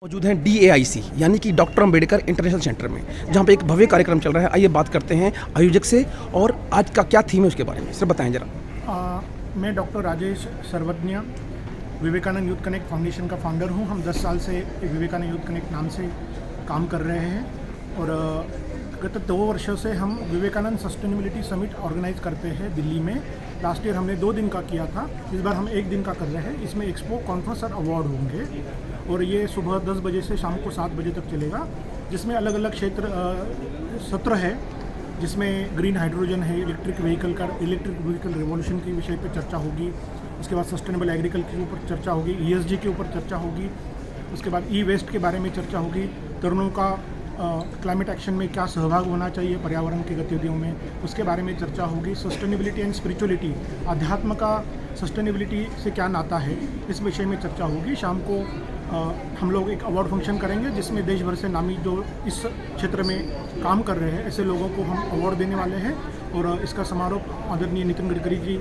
मौजूद हैं DAIC यानी कि डॉक्टर अम्बेडकर इंटरनेशनल सेंटर में, जहां पे एक भव्य कार्यक्रम चल रहा है। आइए बात करते हैं आयोजक से और आज का क्या थीम है उसके बारे में। सर बताएं जरा। मैं डॉक्टर राजेश सर्वज्ञ विवेकानंद यूथ कनेक्ट फाउंडेशन का फाउंडर हूं। हम 10 साल से विवेकानंद यूथ कनेक्ट नाम से काम कर रहे हैं और गत 2 वर्षों से हम विवेकानंद सस्टेनेबिलिटी समिट ऑर्गेनाइज करते हैं दिल्ली में। लास्ट ईयर हमने 2 दिन का किया था, इस बार हम 1 दिन का कर रहे हैं। इसमें एक्सपो, कॉन्फ्रेंस और अवार्ड होंगे और ये सुबह 10 बजे से शाम को 7 बजे तक चलेगा, जिसमें अलग अलग क्षेत्र सत्र है, जिसमें ग्रीन हाइड्रोजन है, इलेक्ट्रिक व्हीकल रिवॉल्यूशन के विषय पर चर्चा होगी। उसके बाद सस्टेनेबल एग्रीकल्चर के ऊपर चर्चा होगी, ESG के ऊपर चर्चा होगी। उसके बाद ई-वेस्ट के बारे में चर्चा होगी, तरुणों का क्लाइमेट एक्शन में क्या सहभाग होना चाहिए पर्यावरण की गतिविधियों में, उसके बारे में चर्चा होगी। सस्टेनेबिलिटी एंड स्पिरिचुअलिटी, अध्यात्म का सस्टेनेबिलिटी से क्या नाता है, इस विषय में चर्चा होगी। शाम को हम लोग एक अवार्ड फंक्शन करेंगे, जिसमें देश भर से नामी जो इस क्षेत्र में काम कर रहे हैं ऐसे लोगों को हम अवार्ड देने वाले हैं और इसका समारोह आदरणीय नितिन गडकरी जी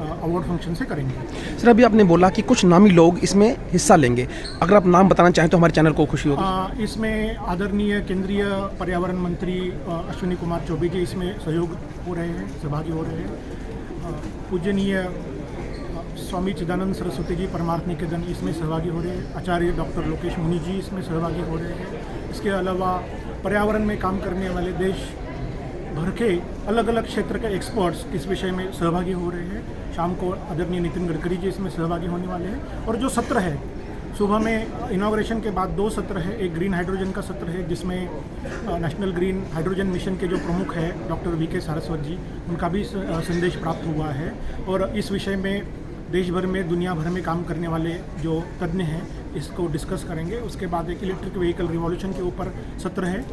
अवार्ड फंक्शन से करेंगे। सर अभी आपने बोला कि कुछ नामी लोग इसमें हिस्सा लेंगे, अगर आप नाम बताना चाहें तो हमारे चैनल को खुशी होगी। इसमें आदरणीय केंद्रीय पर्यावरण मंत्री अश्विनी कुमार चौबे जी इसमें सहयोग हो रहे हैं, सहभागी हो रहे हैं। पूजनीय स्वामी चिदानंद सरस्वती जी परमार्थ निकेतन इसमें सहभागी हो रहे हैं। आचार्य डॉक्टर लोकेश मुनि जी इसमें सहभागी हो रहे हैं। इसके अलावा पर्यावरण में काम करने वाले देश भर के अलग अलग क्षेत्र के एक्सपर्ट्स इस विषय में सहभागी हो रहे हैं। शाम को आदरणीय नितिन गडकरी जी इसमें सहभागी होने वाले हैं। और जो सत्र है, सुबह में इनॉग्रेशन के बाद 2 सत्र है। एक ग्रीन हाइड्रोजन का सत्र है, जिसमें नेशनल ग्रीन हाइड्रोजन मिशन के जो प्रमुख है डॉक्टर VK सारस्वत जी, उनका भी संदेश प्राप्त हुआ है और इस विषय में देश भर में, दुनिया भर में काम करने वाले जो तज्ञ हैं इसको डिस्कस करेंगे। उसके बाद एक इलेक्ट्रिक व्हीकल रिवॉल्यूशन के ऊपर सत्र है,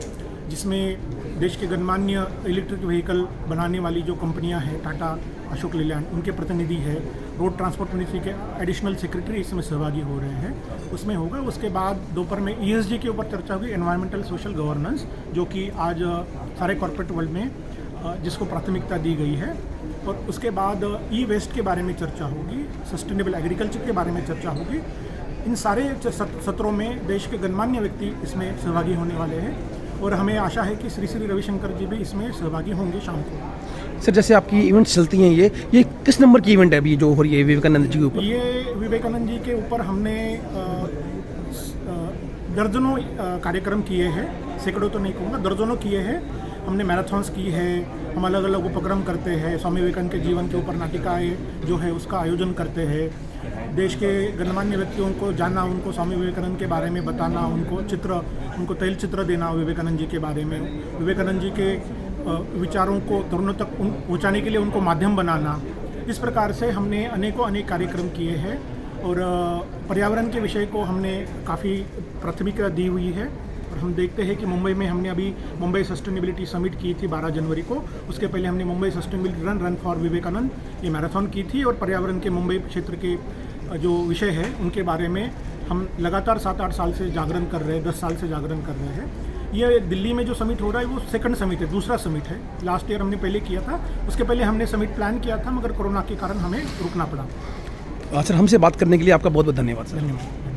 जिसमें देश के गणमान्य इलेक्ट्रिक व्हीकल बनाने वाली जो कंपनियां हैं, टाटा, अशोक लेलैंड, उनके प्रतिनिधि है। रोड ट्रांसपोर्ट मिनिस्ट्री के एडिशनल सेक्रेटरी इसमें सहभागी हो रहे हैं, उसमें होगा। उसके बाद दोपहर में ESG के ऊपर चर्चा होगी, एनवायरमेंटल सोशल गवर्नेंस, जो कि आज सारे कॉर्पोरेट वर्ल्ड में जिसको प्राथमिकता दी गई है। और उसके बाद ई-वेस्ट के बारे में चर्चा होगी, सस्टेनेबल एग्रीकल्चर के बारे में चर्चा होगी। इन सारे सत्रों में देश के गणमान्य व्यक्ति इसमें सहभागी होने वाले हैं और हमें आशा है कि श्री रविशंकर जी भी इसमें सहभागी होंगे शाम को। सर जैसे आपकी इवेंट्स चलती हैं, ये किस नंबर की इवेंट है अभी जो हो रही है विवेकानंद जी के ऊपर? ये विवेकानंद जी के ऊपर हमने दर्जनों कार्यक्रम किए हैं, सैकड़ों तो नहीं कहूँगा, दर्जनों किए हैं। हमने मैराथन्स की है, हम अलग अलग उपक्रम करते हैं। स्वामी विवेकानंद के जीवन के ऊपर नाटिकाएं जो है उसका आयोजन करते हैं। देश के गणमान्य व्यक्तियों को जानना, उनको स्वामी विवेकानंद के बारे में बताना, उनको तैलचित्र देना विवेकानंद जी के बारे में, विवेकानंद जी के विचारों को तरुणों तक पहुँचाने के लिए उनको माध्यम बनाना। इस प्रकार से हमने अनेक कार्यक्रम किए हैं और पर्यावरण के विषय को हमने काफ़ी प्राथमिकता दी हुई है। और हम देखते हैं कि मुंबई में हमने अभी मुंबई सस्टेनेबिलिटी समिट की थी 12 जनवरी को। उसके पहले हमने Mumbai sustainability run for Vivekananda, ये मैराथन की थी। और पर्यावरण के मुंबई क्षेत्र के जो विषय है उनके बारे में हम लगातार 7-8 साल से जागरण कर रहे हैं, 10 साल से जागरण कर रहे हैं। ये दिल्ली में जो समिट हो रहा है वो सेकंड समिट है, दूसरा समिट है। लास्ट ईयर हमने पहले किया था, उसके पहले हमने समिट प्लान किया था, मगर कोरोना के कारण हमें रुकना पड़ा। सर हमसे बात करने के लिए आपका बहुत बहुत धन्यवाद सर। धन्यवाद।